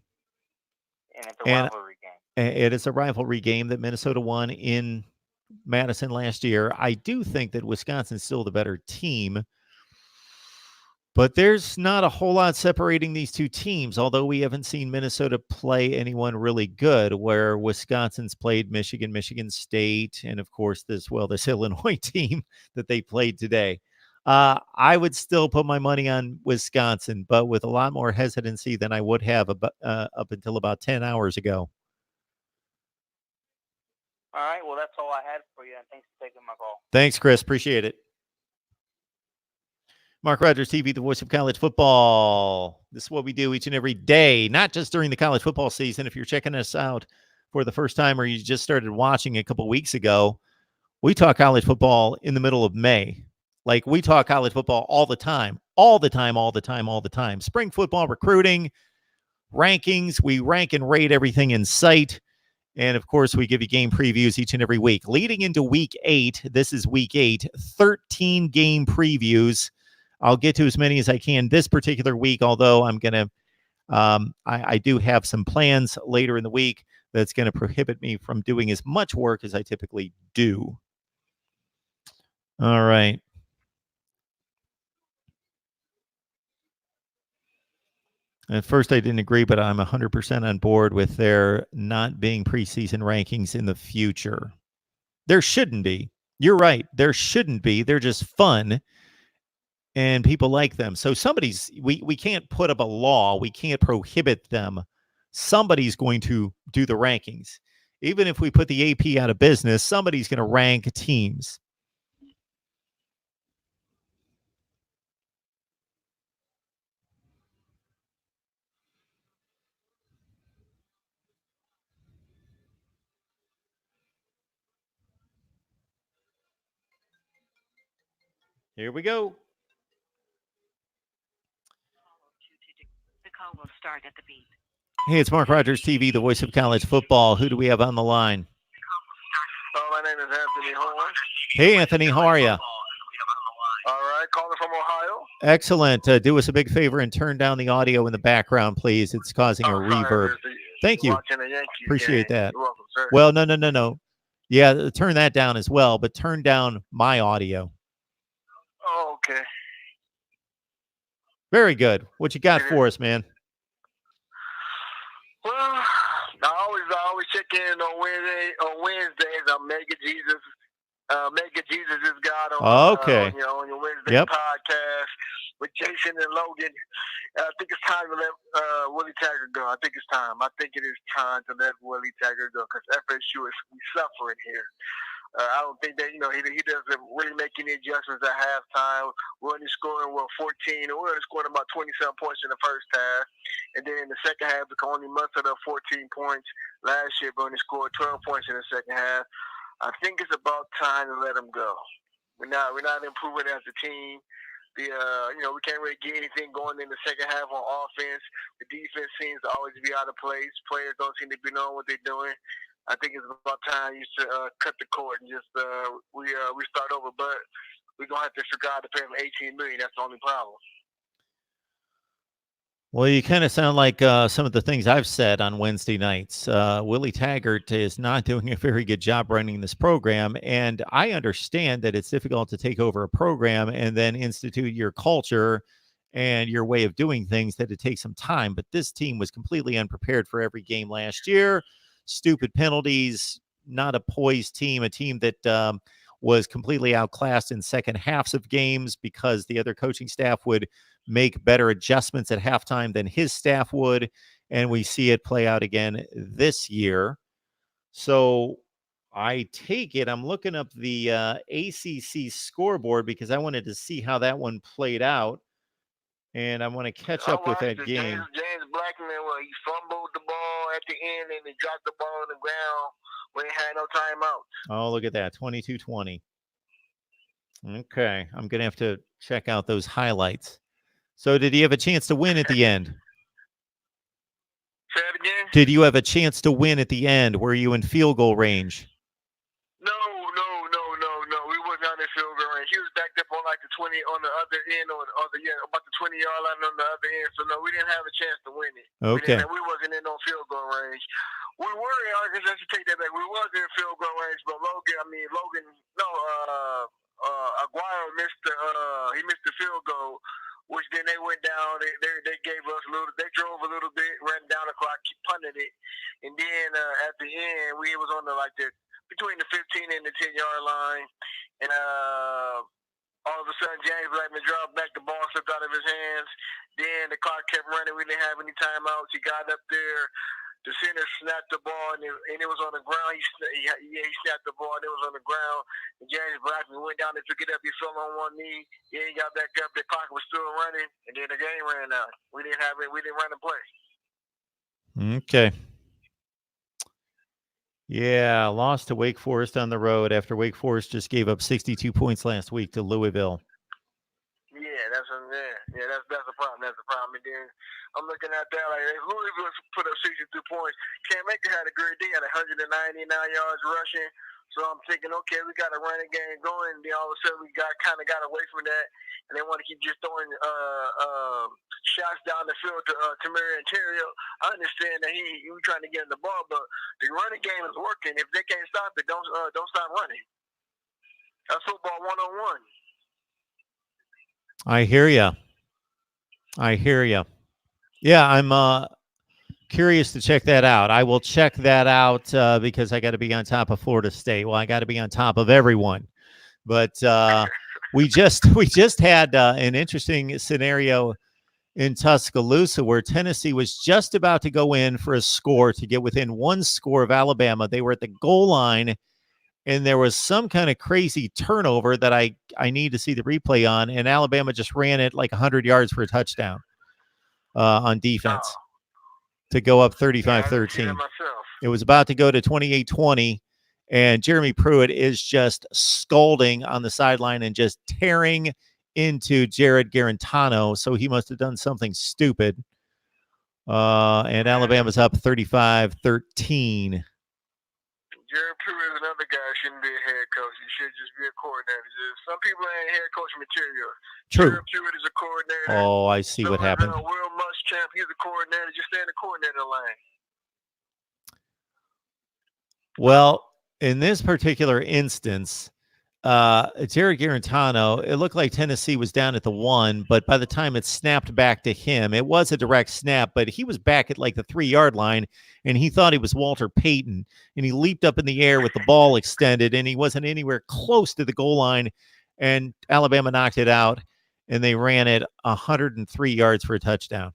And it's a rivalry game. It is a rivalry game that Minnesota won in Madison last year. I do think that Wisconsin's still the better team, but there's not a whole lot separating these two teams, although we haven't seen Minnesota play anyone really good, where Wisconsin's played Michigan, Michigan State, and of course this Illinois team that they played today. I would still put my money on Wisconsin, but with a lot more hesitancy than I would have up until about 10 hours ago. All right, well, that's all I had for you, and thanks for taking my call. Thanks, Chris. Appreciate it. Mark Rogers TV, the voice of college football. This is what we do each and every day, not just during the college football season. If you're checking us out for the first time or you just started watching a couple weeks ago, we talk college football in the middle of May. Like, we talk college football all the time. Spring football recruiting, rankings. We rank and rate everything in sight. And, of course, we give you game previews each and every week. Leading into Week 8, this is Week 8, 13 game previews. I'll get to as many as I can this particular week, although I'm going to I do have some plans later in the week that's going to prohibit me from doing as much work as I typically do. All right. At first, I didn't agree, but I'm 100% on board with there not being preseason rankings in the future. There shouldn't be. You're right. There shouldn't be. They're just fun, and people like them. So we can't put up a law. We can't prohibit them. Somebody's going to do the rankings. Even if we put the AP out of business, somebody's going to rank teams. Here we go. The call will start at the beep. Hey, it's Mark Rogers TV, the voice of college football. Who do we have on the line? My name is Anthony Horn. Hey, Anthony, how are you? All right, calling from Ohio. Excellent. Do us a big favor and turn down the audio in the background, please. It's causing a reverb. Thank you. Appreciate that. You're welcome, sir. Well, no. Yeah, turn that down as well, but turn down my audio. Oh, okay. Very good. What you got for us, man? Well, I always check in on Wednesdays. I'm Mega Jesus. Mega Jesus is God on your Wednesday podcast with Jason and Logan. I think it's time to let Willie Taggart go. I think it's time. I think it is time to let Willie Taggart go because FSU is suffering here. I don't think that, he doesn't really make any adjustments at halftime. We're only scoring, 14. We're only scoring about 27 points in the first half. And then in the second half, we can only muster up 14 points. Last year, we only scored 12 points in the second half. I think it's about time to let him go. We're not improving as a team. We can't really get anything going in the second half on offense. The defense seems to always be out of place. Players don't seem to be knowing what they're doing. I think it's about time you should cut the cord and just we start over. But we're gonna have to figure out to pay him $18 million. That's the only problem. Well, you kind of sound like some of the things I've said on Wednesday nights. Willie Taggart is not doing a very good job running this program, and I understand that it's difficult to take over a program and then institute your culture and your way of doing things, that it takes some time. But this team was completely unprepared for every game last year. Stupid penalties, not a poised team, a team that was completely outclassed in second halves of games because the other coaching staff would make better adjustments at halftime than his staff would. And we see it play out again this year. So I take it, I'm looking up the ACC scoreboard because I wanted to see how that one played out. And I want to catch up with that game. James Blackman, he fumbled the ball at the end and he dropped the ball on the ground We ain't had no timeouts. Oh, look at that, 22-20. Okay, I'm gonna have to check out those highlights. So, did he have a chance to win at the end? Say it again. Did you have a chance to win at the end? Were you in field goal range? No. We was not in field goal range. He was backed up on like the 20 on the other end, about the 20-yard line on the other end. So no, we didn't have a chance to win it. Okay. We wasn't in no field goal range. We were in Arkansas. To take that back, we was in field goal range, but Aguirre missed the field goal, which then they went down. They gave us they drove a little bit, ran down the clock, punted it, and then at the end we was on between the 15 and the 10-yard line, and all of a sudden James Blackman dropped back, the ball slipped out of his hands. Then the clock kept running. We didn't have any timeouts. He got up there. The center snapped the ball, and it was on the ground. He snapped the ball, and it was on the ground. And James Blackman went down and took it up. He fell on one knee. Then he got back up. The clock was still running, and then the game ran out. We didn't run the play. Okay. Yeah, lost to Wake Forest on the road after Wake Forest just gave up 62 points last week to Louisville. Yeah, that's a problem. That's a problem. And then I'm looking at that like if Louisville put up 62 points. Cam Akers had a great day at 199 yards rushing. So I'm thinking, okay, we got a running game going. And then all of a sudden we got away from that, and they want to keep just throwing shots down the field to Tamir Ontario. I understand that he was trying to get in the ball, but the running game is working. If they can't stop it, don't stop running. That's football 101. I hear you. Yeah, I'm curious to check that out. I will check that out because I got to be on top of Florida State. Well, I got to be on top of everyone. But we just had an interesting scenario in Tuscaloosa where Tennessee was just about to go in for a score to get within one score of Alabama. They were at the goal line, and there was some kind of crazy turnover that I need to see the replay on, and Alabama just ran it like 100 yards for a touchdown on defense to go up 35-13. It was about to go to 28-20, and Jeremy Pruitt is just scalding on the sideline and just tearing into Jared Garantano, so he must have done something stupid. And Alabama's up 35-13. Jeremy Pruitt is another guy who shouldn't be a head coach. He should just be a coordinator. Some people ain't head coach material. True. Jeremy Pruitt is a coordinator. Oh, I see what happened. Will Muschamp, he's a coordinator. Just stay in the coordinator lane. Well, in this particular instance, Jared Garantano, it looked like Tennessee was down at the 1, but by the time it snapped back to him, it was a direct snap, but he was back at like the 3-yard line, and he thought he was Walter Payton, and he leaped up in the air with the ball extended, and he wasn't anywhere close to the goal line, and Alabama knocked it out, and they ran it 103 yards for a touchdown.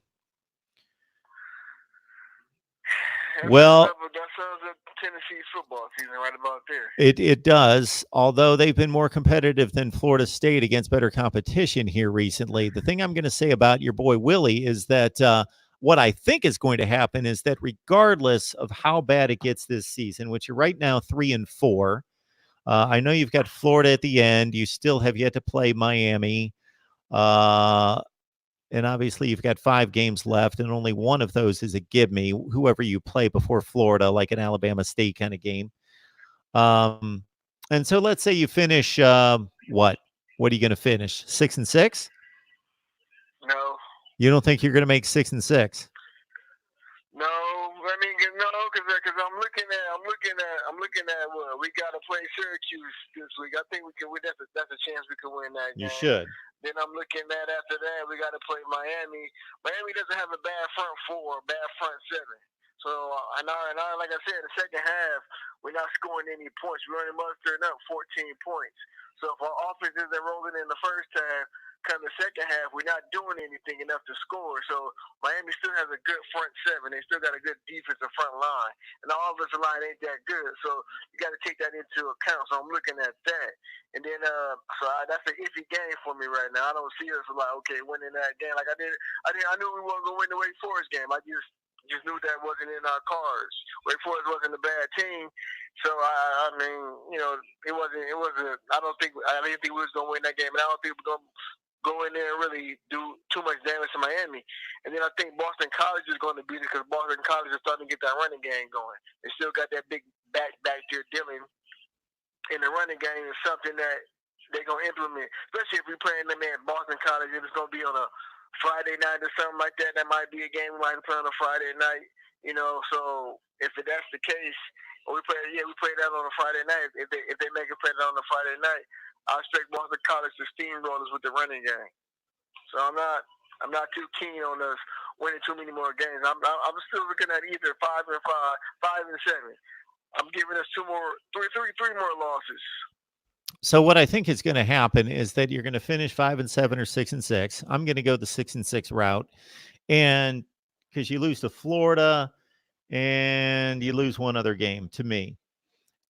Well, that sounds like Tennessee's football season right about there. It does, although they've been more competitive than Florida State against better competition here recently. The thing I'm going to say about your boy Willie is that what I think is going to happen is that regardless of how bad it gets this season, which you're right now 3-4, I know you've got Florida at the end. You still have yet to play Miami. And obviously you've got 5 games left, and only one of those is a give me, whoever you play before Florida, like an Alabama State kind of game. And so let's say you finish, what are you going to finish? 6-6? No. You don't think you're going to make 6-6? No, I mean, no, because I'm looking at what we got to play Syracuse this week. I think we can. That's a chance we can win that game. You should. Then I'm looking at after that we got to play Miami. Miami doesn't have a bad front 4, bad front 7. So and like I said, in the second half we're not scoring any points. We're only mustering up 14 points. So if our offense isn't rolling in the first half, come the second half, we're not doing anything enough to score. So Miami still has a good front 7. They still got a good defensive front line. And the offensive line ain't that good. So you got to take that into account. So I'm looking at that. And then that's an iffy game for me right now. I don't see us like, okay, winning that game. Like I knew we weren't going to win the Wake Forest game. I just just knew that wasn't in our cards. Wake Forest wasn't a bad team, so I mean, you know, it wasn't. I didn't think we was gonna win that game, and I don't think we're gonna go in there and really do too much damage to Miami. And then I think Boston College is going to beat it because Boston College is starting to get that running game going. They still got that big back there dealing. In the running game is something that they're going to implement, especially if we're playing them at Boston College. If it's going to be on a Friday night or something like that, that might be a game we might play on a Friday night. You know, so if that's the case, we play that on a Friday night. If they make it play that on a Friday night, I expect Boston College to steamroll us with the running game. So I'm not too keen on us winning too many more games. I'm still looking at either 5-5, 5-7. I'm giving us three more losses. So what I think is going to happen is that you're going to finish 5-7 or 6-6. I'm going to go the 6-6 route, and because you lose to Florida and you lose one other game to me,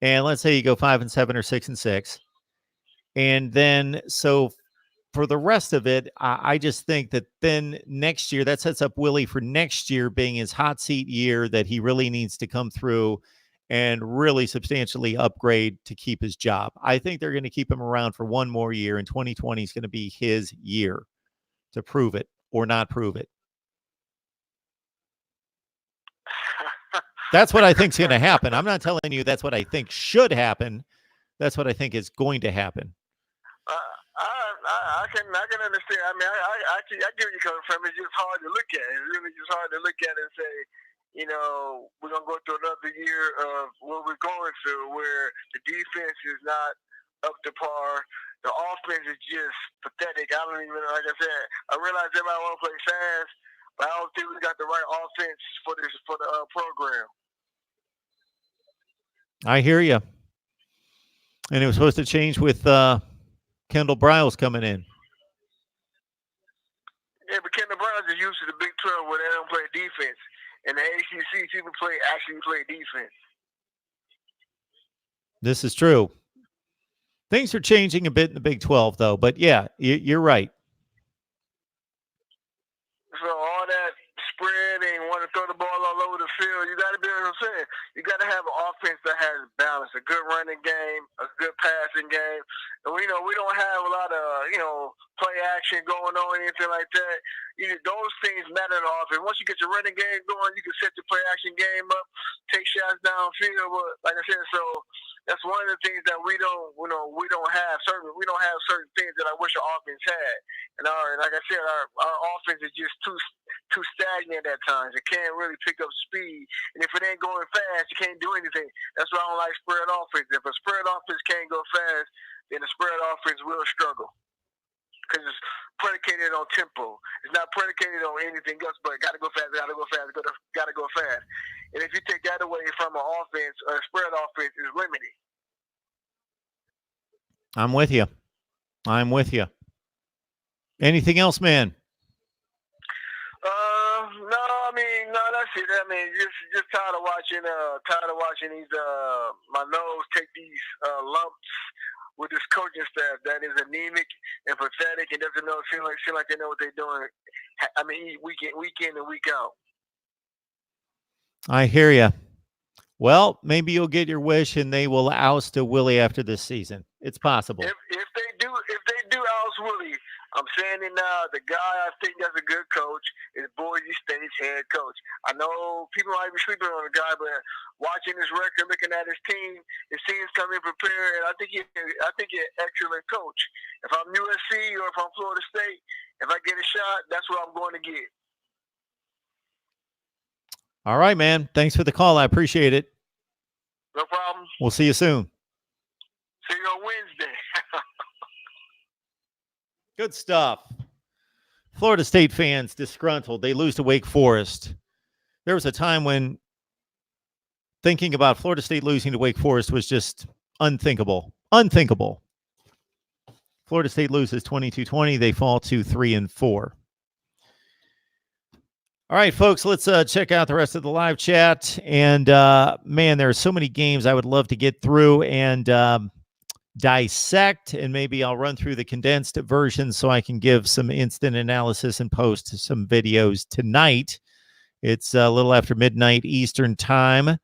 and let's say you go 5-7 or 6-6, and then so for the rest of it, I just think that then next year that sets up Willie for next year being his hot seat year that he really needs to come through and really substantially upgrade to keep his job. I think they're going to keep him around for one more year, and 2020 is going to be his year to prove it or not prove it. That's what I think is going to happen. I'm not telling you that's what I think should happen. That's what I think is going to happen. I can understand. I mean, I get where you're coming from. It's just hard to look at. It's really just hard to look at and say, you know, we're going to go through another year of what we're going through where the defense is not up to par. The offense is just pathetic. I don't even, like I said, I realize everybody want to play fast, but I don't think we got the right offense for the program. I hear you. And it was supposed to change with Kendall Briles coming in. Yeah, but Kendall Briles is used to the Big 12 where they don't play defense. In the ACC, people actually play defense. This is true. Things are changing a bit in the Big 12, though. But, yeah, you're right. So all that spread and want to throw the ball all over the field, you got to be able to say, you got to have an offense that has balance, a good running game, a good passing game. And we don't have a lot of, play action going on, anything like that. Those things matter to offense. Once you get your running game going, you can set the play action game up, take shots downfield. But like I said, so that's one of the things that we don't have certain things that I wish our offense had. And like I said, our offense is just too stagnant at times. It can't really pick up speed. And if it ain't going fast, you can't do anything. That's why I don't like spread offense. If a spread offense can't go fast, then the spread offense will struggle. Because it's predicated on tempo. It's not predicated on anything else, but got to go fast, got to go fast, got to go fast. And if you take that away from an offense, a spread offense is limited. I'm with you. Anything else, man? No, that's it. I mean, just tired of watching these my nose take these lumps with this coaching staff that is anemic and pathetic and doesn't know seem like they know what they're doing. I mean, week in and week out. I hear you. Well, maybe you'll get your wish and they will oust a Willie after this season. It's possible. If they do oust Willie, I'm saying it now. The guy I think that's a good coach is Boise State's head coach. I know people might be sleeping on the guy, but watching his record, looking at his team, it seems coming prepared. And I think he's an excellent coach. If I'm USC or if I'm Florida State, if I get a shot, that's what I'm going to get. All right, man. Thanks for the call. I appreciate it. No problem. We'll see you soon. See you on Wednesday. Good stuff. Florida State fans disgruntled. They lose to Wake Forest. There was a time when thinking about Florida State losing to Wake Forest was just unthinkable. Unthinkable. Florida State loses 22-20. They fall to 3-4. All right, folks, let's check out the rest of the live chat. And, man, there are so many games I would love to get through and dissect, and maybe I'll run through the condensed version so I can give some instant analysis and post some videos tonight It's a little after midnight Eastern time.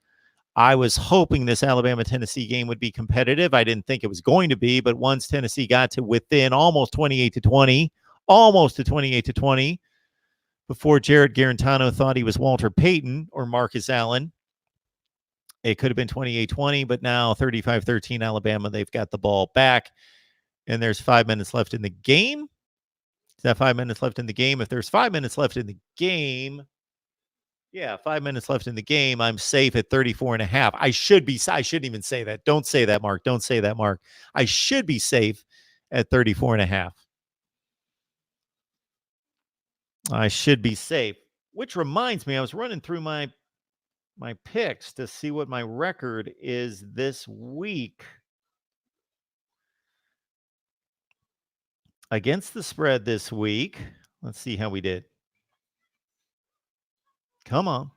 I was hoping this Alabama-Tennessee game would be competitive. I didn't think it was going to be, but once Tennessee got to within almost 28-20, almost to 28-20, before Jared Garantano thought he was Walter Payton or Marcus Allen, it could have been 28-20, but now 35-13 Alabama. They've got the ball back, and there's 5 minutes left in the game. Is that 5 minutes left in the game? If there's 5 minutes left in the game, yeah, 5 minutes left in the game, I'm safe at 34.5. I shouldn't even say that. Don't say that, Mark. Don't say that, Mark. I should be safe at 34.5. I should be safe. Which reminds me, I was running through my picks to see what my record is this week. Against the spread this week. Let's see how we did. Come on.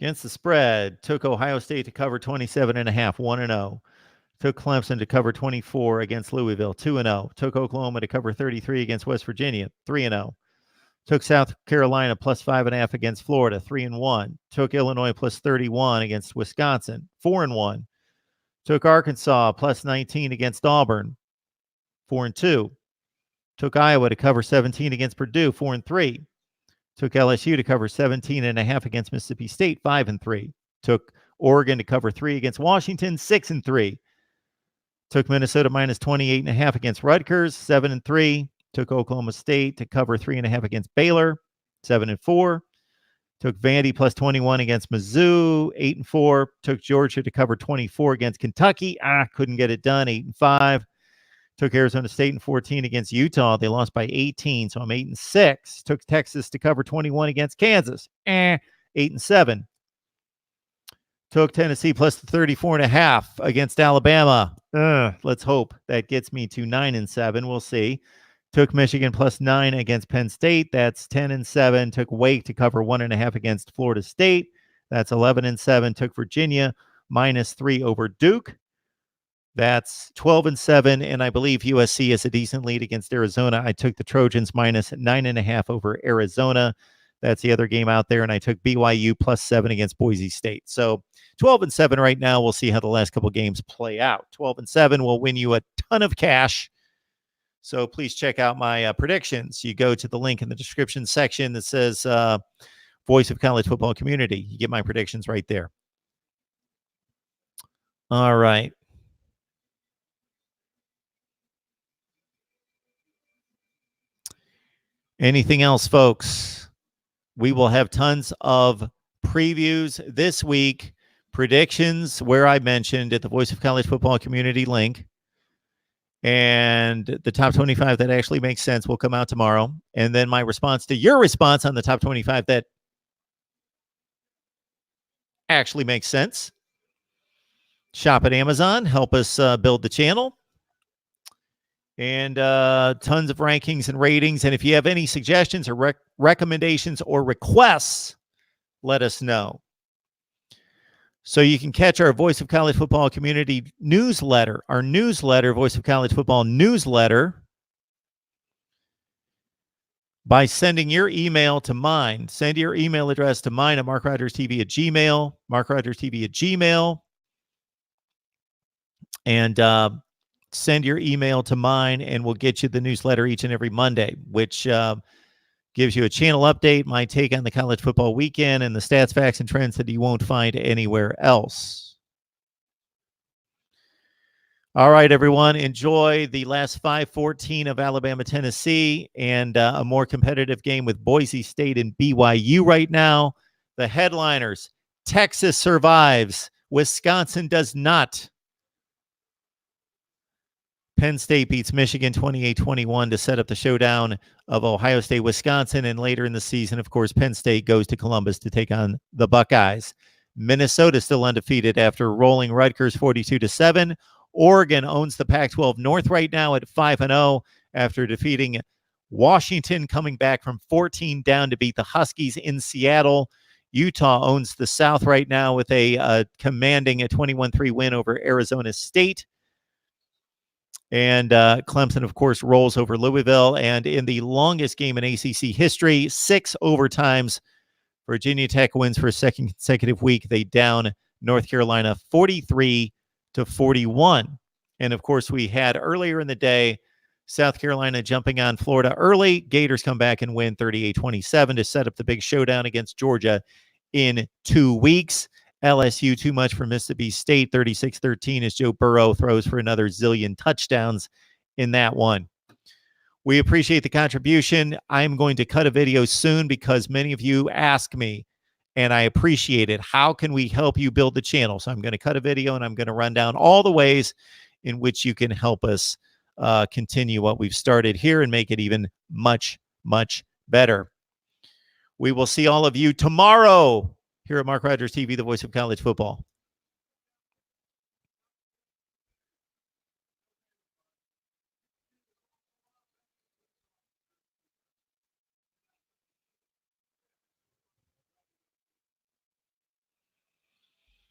Against the spread, took Ohio State to cover 27.5, 1-0. Took Clemson to cover 24 against Louisville, 2-0. Took Oklahoma to cover 33 against West Virginia, 3-0. Took South Carolina plus 5.5 against Florida, 3-1. Took Illinois plus 31 against Wisconsin, 4-1. Took Arkansas plus 19 against Auburn, 4-2. Took Iowa to cover 17 against Purdue, 4-3. Took LSU to cover 17.5 against Mississippi State, 5-3. Took Oregon to cover 3 against Washington, 6-3. Took Minnesota minus 28.5 against Rutgers, 7-3. Took Oklahoma State to cover 3.5 against Baylor, 7-4. Took Vandy plus 21 against Mizzou, 8-4. Took Georgia to cover 24 against Kentucky. Couldn't get it done, 8-5. Took Arizona State in 14 against Utah. They lost by 18, so I'm 8-6. Took Texas to cover 21 against Kansas. 8-7. Took Tennessee plus the 34.5 against Alabama. Let's hope that gets me to 9-7. We'll see. Took Michigan plus 9 against Penn State. That's 10-7. Took Wake to cover 1.5 against Florida State. That's 11-7. Took Virginia minus 3 over Duke. That's 12-7, and I believe USC is a decent lead against Arizona. I took the Trojans minus 9.5 over Arizona. That's the other game out there, and I took BYU plus 7 against Boise State. So 12-7 right now. We'll see how the last couple games play out. 12-7 will win you a ton of cash. So please check out my predictions. You go to the link in the description section that says Voice of College Football Community. You get my predictions right there. All right. Anything else, folks? We will have tons of previews this week, predictions where I mentioned at the Voice of College Football Community link. And the top 25 that actually makes sense will come out tomorrow. And then my response to your response on the top 25 that actually makes sense. Shop at Amazon. Help us build the channel. And tons of rankings and ratings. And if you have any suggestions or recommendations or requests, let us know. So you can catch our Voice of College Football Community newsletter, our newsletter, Voice of College Football newsletter, by sending your email to mine. Send your email address to mine at markrogerstv@gmail.com, markrogerstv@gmail.com, and send your email to mine, and we'll get you the newsletter each and every Monday, which gives you a channel update, my take on the college football weekend, and the stats, facts, and trends that you won't find anywhere else. All right, everyone. Enjoy the last 5-14 of Alabama-Tennessee and a more competitive game with Boise State and BYU right now. The headliners: Texas survives. Wisconsin does not. Penn State beats Michigan 28-21 to set up the showdown of Ohio State, Wisconsin. And later in the season, of course, Penn State goes to Columbus to take on the Buckeyes. Minnesota still undefeated after rolling Rutgers 42-7. Oregon owns the Pac-12 North right now at 5-0 after defeating Washington, coming back from 14 down to beat the Huskies in Seattle. Utah owns the South right now with a commanding 21-3 win over Arizona State. And Clemson, of course, rolls over Louisville. And in the longest game in ACC history, 6 overtimes, Virginia Tech wins for a second consecutive week. They down North Carolina 43-41. And, of course, we had earlier in the day South Carolina jumping on Florida early. Gators come back and win 38-27 to set up the big showdown against Georgia in 2 weeks. LSU too much for Mississippi State, 36-13, as Joe Burrow throws for another zillion touchdowns in that one. We appreciate the contribution. I'm going to cut a video soon because many of you ask me, and I appreciate it. How can we help you build the channel? So I'm going to cut a video, and I'm going to run down all the ways in which you can help us continue what we've started here and make it even much, much better. We will see all of you tomorrow here at Mark Rogers TV, the voice of college football.